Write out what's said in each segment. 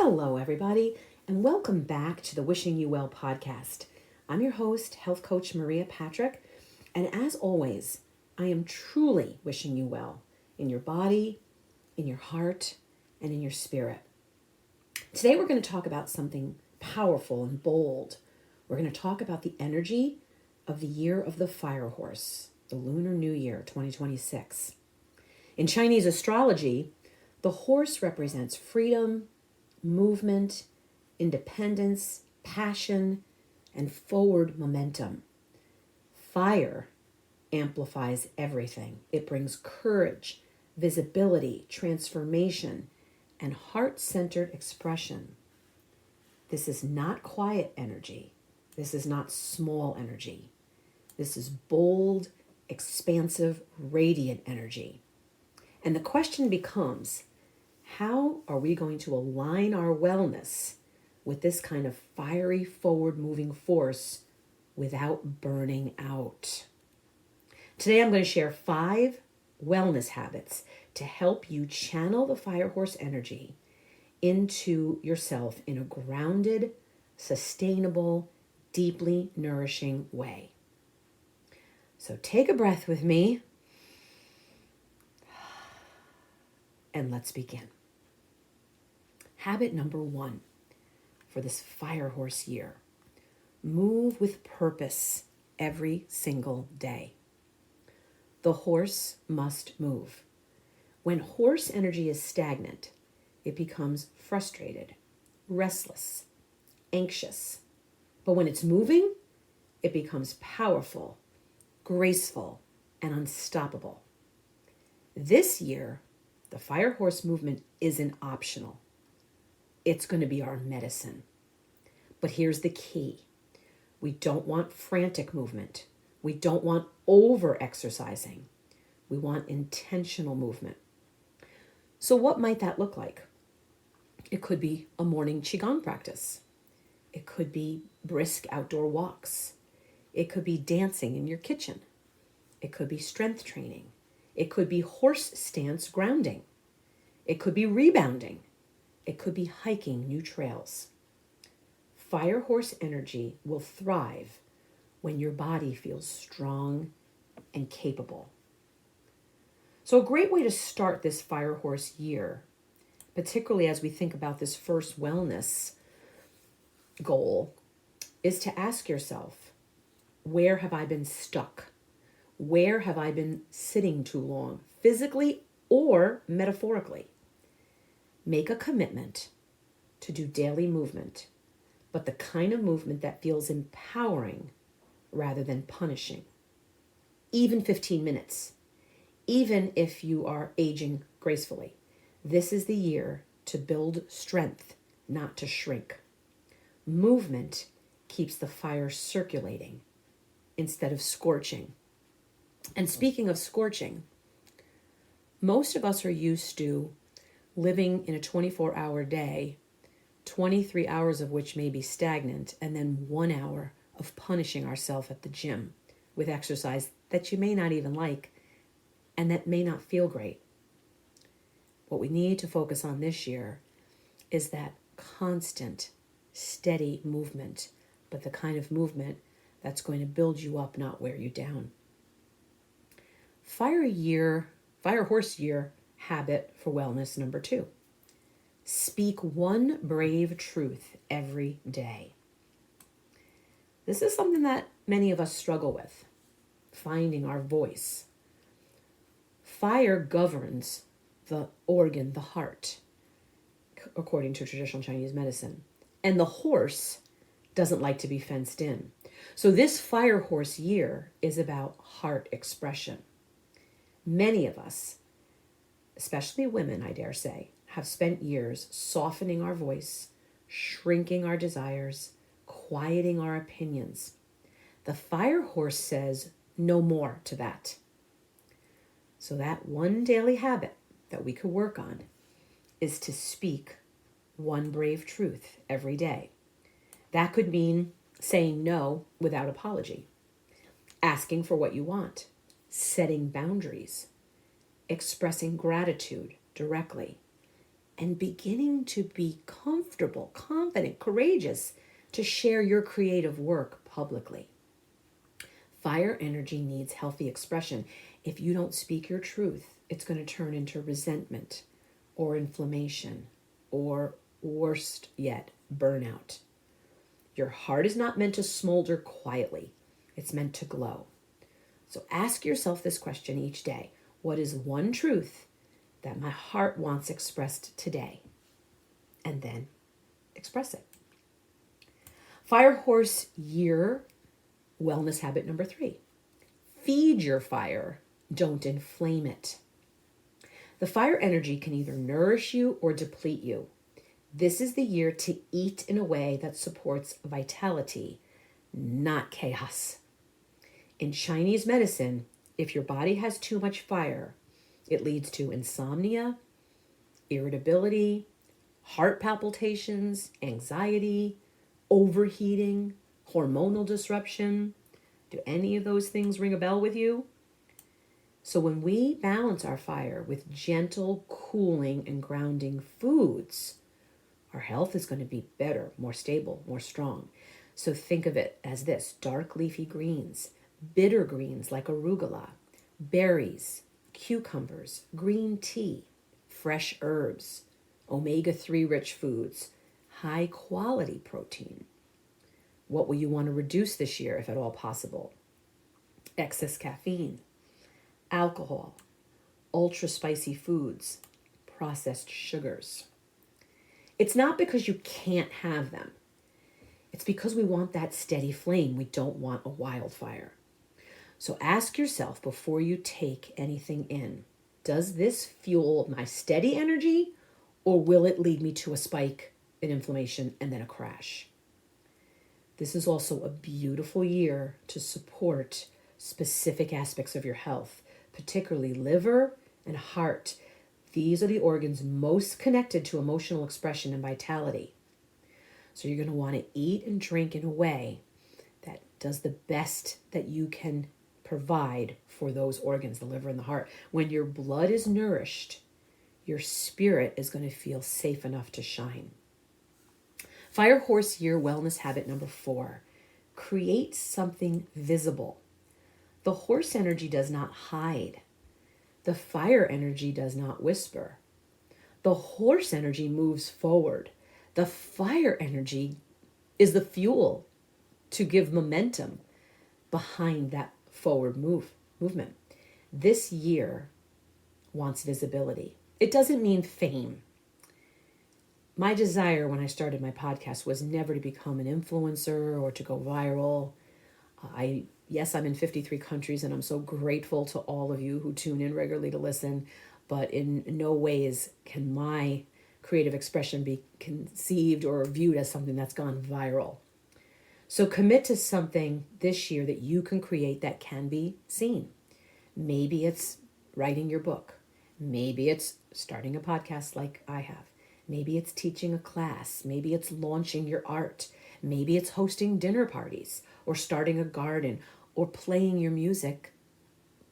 Hello, everybody, and welcome back to the Wishing You Well podcast. I'm your host, Health Coach Maria Patrick, and as always, I am truly wishing you well in your body, in your heart, and in your spirit. Today, we're going to talk about something powerful and bold. We're going to talk about the energy of the year of the fire horse, the Lunar New Year 2026. In Chinese astrology, the horse represents freedom, movement, independence, passion, and forward momentum. Fire amplifies everything. It brings courage, visibility, transformation, and heart-centered expression. This is not quiet energy. This is not small energy. This is bold, expansive, radiant energy. And the question becomes, how are we going to align our wellness with this kind of fiery, forward-moving force without burning out? Today, I'm going to share 5 wellness habits to help you channel the fire horse energy into yourself in a grounded, sustainable, deeply nourishing way. So take a breath with me and let's begin. Habit number 1 for this fire horse year: move with purpose every single day. The horse must move. When horse energy is stagnant, it becomes frustrated, restless, anxious. But when it's moving, it becomes powerful, graceful, and unstoppable. This year, the fire horse movement isn't optional. It's going to be our medicine. But here's the key. We don't want frantic movement. We don't want over-exercising. We want intentional movement. So what might that look like? It could be a morning Qigong practice. It could be brisk outdoor walks. It could be dancing in your kitchen. It could be strength training. It could be horse stance grounding. It could be rebounding. It could be hiking new trails. Fire horse energy will thrive when your body feels strong and capable. So a great way to start this fire horse year, particularly as we think about this first wellness goal, is to ask yourself, where have I been stuck? Where have I been sitting too long, physically or metaphorically? Make a commitment to do daily movement, but the kind of movement that feels empowering rather than punishing. Even 15 minutes, even if you are aging gracefully. This is the year to build strength, not to shrink. Movement keeps the fire circulating instead of scorching. And speaking of scorching, most of us are used to living in a 24-hour day, 23 hours of which may be stagnant, and then 1 hour of punishing ourselves at the gym with exercise that you may not even like and that may not feel great. What we need to focus on this year is that constant, steady movement, but the kind of movement that's going to build you up, not wear you down. Fire horse year habit for wellness number 2. Speak one brave truth every day. This is something that many of us struggle with, finding our voice. Fire governs the organ, the heart, according to traditional Chinese medicine. And the horse doesn't like to be fenced in. So this fire horse year is about heart expression. Many of us, especially women, I dare say, have spent years softening our voice, shrinking our desires, quieting our opinions. The fire horse says no more to that. So that one daily habit that we could work on is to speak one brave truth every day. That could mean saying no without apology, asking for what you want, setting boundaries, expressing gratitude directly, and beginning to be comfortable, confident, courageous to share your creative work publicly. Fire energy needs healthy expression. If you don't speak your truth, it's going to turn into resentment or inflammation or, worst yet, burnout. Your heart is not meant to smolder quietly. It's meant to glow. So ask yourself this question each day. What is one truth that my heart wants expressed today? And then express it. Fire horse year wellness habit number 3. Feed your fire, don't inflame it. The fire energy can either nourish you or deplete you. This is the year to eat in a way that supports vitality, not chaos. In Chinese medicine, if your body has too much fire, it leads to insomnia, irritability, heart palpitations, anxiety, overheating, hormonal disruption. Do any of those things ring a bell with you? So when we balance our fire with gentle, cooling, and grounding foods, our health is going to be better, more stable, more strong. So think of it as this: dark leafy greens, bitter greens like arugula, berries, cucumbers, green tea, fresh herbs, omega-3 rich foods, high quality protein. What will you want to reduce this year, if at all possible? Excess caffeine, alcohol, ultra spicy foods, processed sugars. It's not because you can't have them. It's because we want that steady flame. We don't want a wildfire. So ask yourself before you take anything in, does this fuel my steady energy, or will it lead me to a spike in inflammation and then a crash? This is also a beautiful year to support specific aspects of your health, particularly liver and heart. These are the organs most connected to emotional expression and vitality. So you're going to want to eat and drink in a way that does the best that you can provide for those organs, the liver and the heart. When your blood is nourished, your spirit is going to feel safe enough to shine. Fire horse year wellness habit number 4. Create something visible. The horse energy does not hide. The fire energy does not whisper. The horse energy moves forward. The fire energy is the fuel to give momentum behind that forward movement. This year wants visibility. It doesn't mean fame. My desire when I started my podcast was never to become an influencer or to go viral. Yes, I'm in 53 countries, and I'm so grateful to all of you who tune in regularly to listen, but in no ways can my creative expression be conceived or viewed as something that's gone viral. So commit to something this year that you can create that can be seen. Maybe it's writing your book. Maybe it's starting a podcast like I have. Maybe it's teaching a class. Maybe it's launching your art. Maybe it's hosting dinner parties or starting a garden or playing your music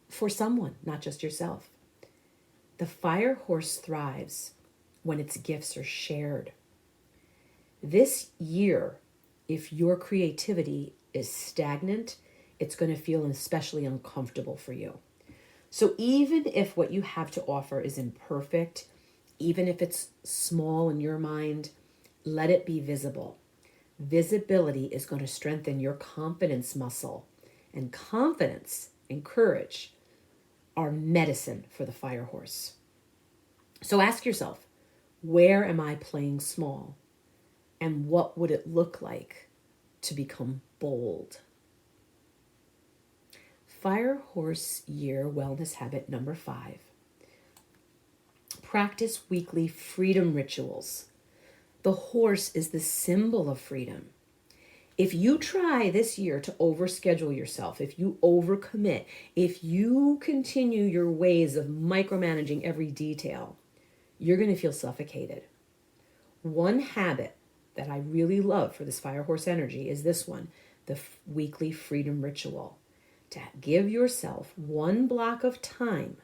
for someone, not just yourself. The fire horse thrives when its gifts are shared. This year, if your creativity is stagnant, it's going to feel especially uncomfortable for you. So even if what you have to offer is imperfect, even if it's small in your mind, let it be visible. Visibility is going to strengthen your confidence muscle, and confidence and courage are medicine for the fire horse. So ask yourself, where am I playing small? And what would it look like to become bold? Fire horse year wellness habit number 5. Practice weekly freedom rituals. The horse is the symbol of freedom. If you try this year to overschedule yourself, if you overcommit, if you continue your ways of micromanaging every detail, you're going to feel suffocated. One habit that I really love for this fire horse energy is this one, the weekly freedom ritual. To give yourself one block of time,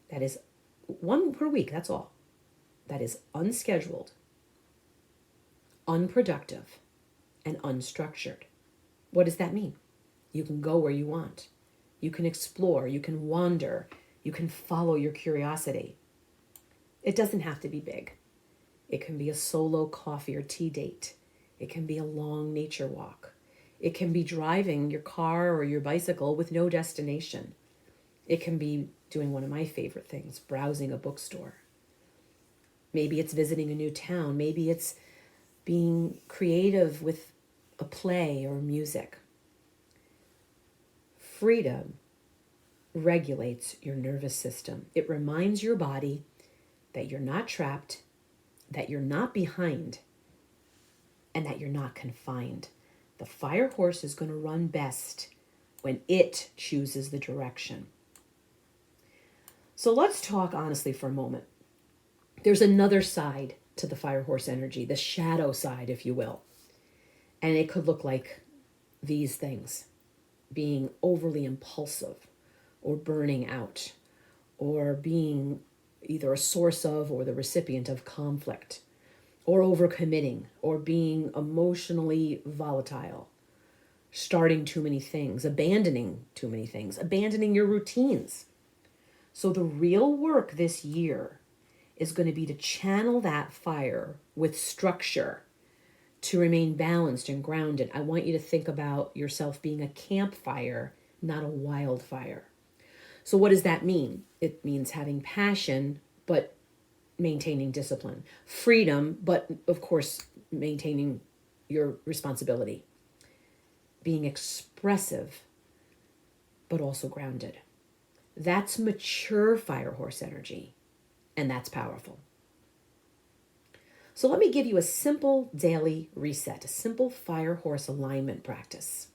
that is one per week, that's all, that is unscheduled, unproductive, and unstructured. What does that mean? You can go where you want. You can explore. You can wander. You can follow your curiosity. It doesn't have to be big. It can be a solo coffee or tea date. It can be a long nature walk. It can be driving your car or your bicycle with no destination. It can be doing one of my favorite things, browsing a bookstore. Maybe it's visiting a new town. Maybe it's being creative with a play or music. Freedom regulates your nervous system. It reminds your body that you're not trapped, that you're not behind, and that you're not confined. The fire horse is going to run best when it chooses the direction. So let's talk honestly for a moment. There's another side to the fire horse energy, the shadow side, if you will. And it could look like these things: being overly impulsive, or burning out, or being either a source of or the recipient of conflict, or overcommitting, or being emotionally volatile, starting too many things, abandoning too many things, abandoning your routines. So the real work this year is going to be to channel that fire with structure to remain balanced and grounded. I want you to think about yourself being a campfire, not a wildfire. So what does that mean? It means having passion, but maintaining discipline. Freedom, but of course, maintaining your responsibility. Being expressive, but also grounded. That's mature fire horse energy, and that's powerful. So let me give you a simple daily reset, a simple fire horse alignment practice.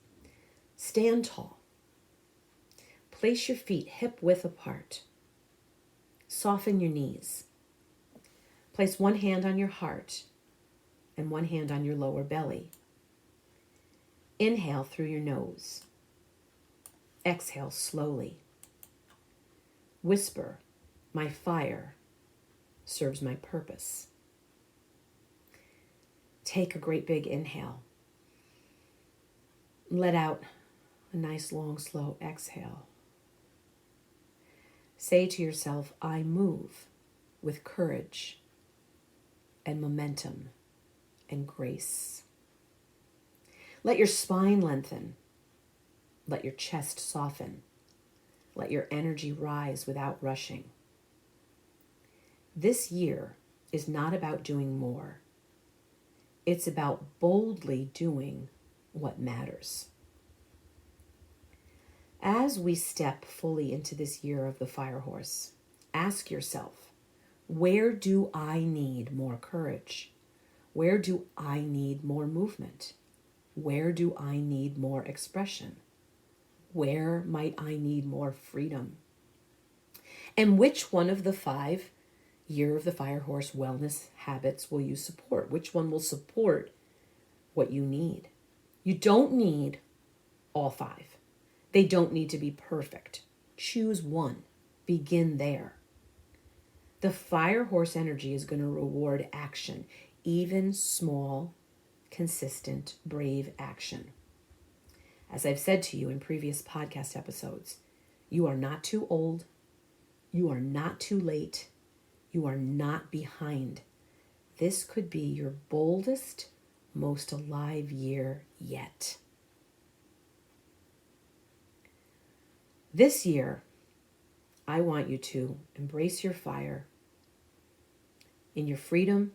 Stand tall. Place your feet hip width apart. Soften your knees. Place one hand on your heart and one hand on your lower belly. Inhale through your nose. Exhale slowly. Whisper, "My fire serves my purpose." Take a great big inhale. Let out a nice long slow exhale. Say to yourself, "I move with courage and momentum and grace." Let your spine lengthen. Let your chest soften. Let your energy rise without rushing. This year is not about doing more. It's about boldly doing what matters. As we step fully into this year of the fire horse, ask yourself, where do I need more courage? Where do I need more movement? Where do I need more expression? Where might I need more freedom? And which one of the 5 Year of the Fire Horse wellness habits will you support? Which one will support what you need? You don't need all 5. They don't need to be perfect. Choose one. Begin there. The fire horse energy is going to reward action, even small, consistent, brave action. As I've said to you in previous podcast episodes, you are not too old. You are not too late. You are not behind. This could be your boldest, most alive year yet. This year, I want you to embrace your fire in your freedom,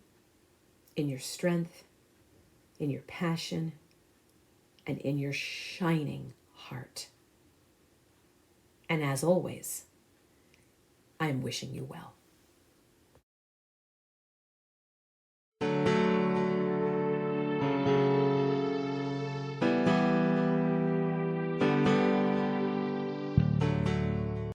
in your strength, in your passion, and in your shining heart. And as always, I am wishing you well.